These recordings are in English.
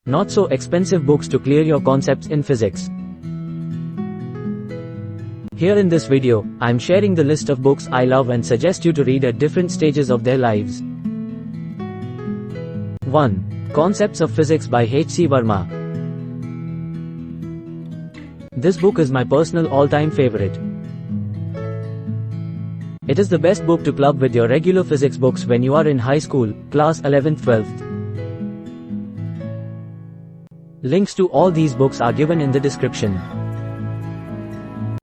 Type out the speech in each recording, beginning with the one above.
Not so expensive books to clear your concepts in physics. Here in this video, I'm sharing the list of books I love and suggest you to read at different stages of their lives. 1. Concepts of Physics by H.C. Verma. This book is my personal all-time favorite. It is the best book to club with your regular physics books when you are in high school, class 11th 12th. Links to all these books are given in the description.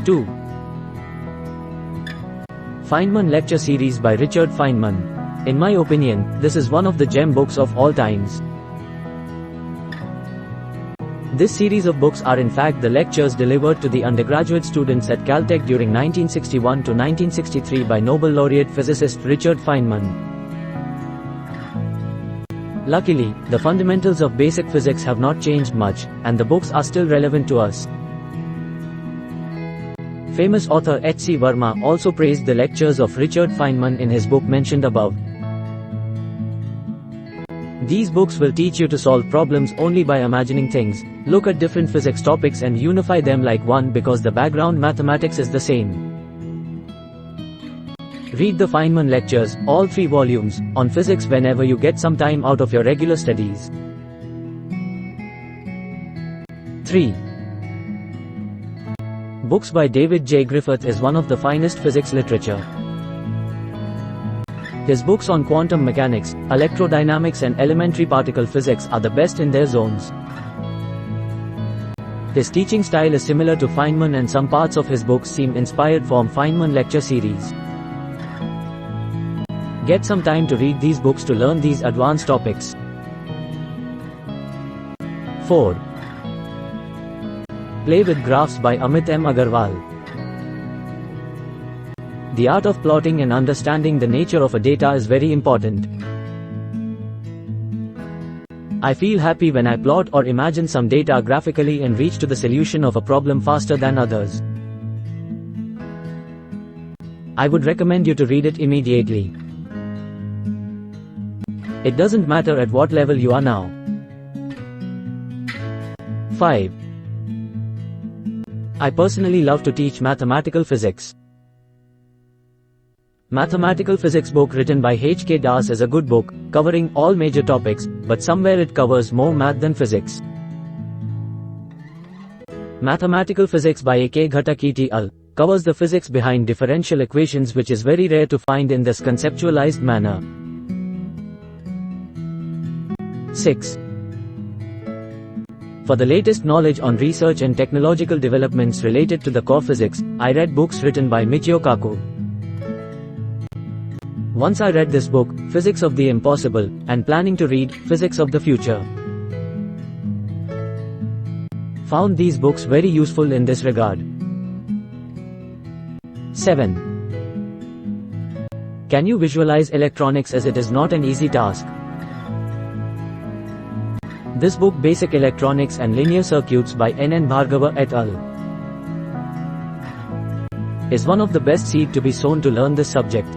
2. Feynman Lecture Series by Richard Feynman. In my opinion, this is one of the gem books of all times. This series of books are in fact the lectures delivered to the undergraduate students at Caltech during 1961 to 1963 by Nobel laureate physicist Richard Feynman. Luckily, the fundamentals of basic physics have not changed much, and the books are still relevant to us. Famous author H.C. Verma also praised the lectures of Richard Feynman in his book mentioned above. These books will teach you to solve problems only by imagining things, look at different physics topics and unify them like one because the background mathematics is the same. Read the Feynman lectures, all 3 volumes, on physics whenever you get some time out of your regular studies. 3. Books by David J. Griffi is one of the finest physics literature. His books on quantum mechanics, electrodynamics and elementary particle physics are the best in their zones. His teaching style is similar to Feynman and some parts of his books seem inspired from Feynman lecture series. Get some time to read these books to learn these advanced topics. 4. Play with Graphs by Amit M. Agarwal. The art of plotting and understanding the nature of a data is very important. I feel happy when I plot or imagine some data graphically and reach to the solution of a problem faster than others. I would recommend you to read it immediately. It doesn't matter at what level you are now. 5. I personally love to teach mathematical physics. Mathematical physics book written by H.K. Das is a good book, covering all major topics, but somewhere it covers more math than physics. Mathematical Physics by A.K. Ghatak et al. Covers the physics behind differential equations, which is very rare to find in this conceptualized manner. 6. For the latest knowledge on research and technological developments related to the core physics, I read books written by Michio Kaku. Once I read this book, Physics of the Impossible, and planning to read Physics of the Future. Found these books very useful in this regard. 7. Can you visualize electronics, as it is not an easy task? This book Basic Electronics and Linear Circuits by N. Bhargava et al. is one of the best seed to be sown to learn this subject.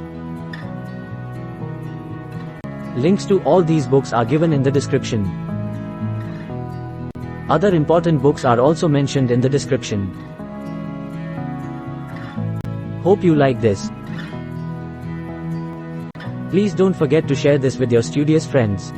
Links to all these books are given in the description. Other important books are also mentioned in the description. Hope you like this. Please don't forget to share this with your studious friends.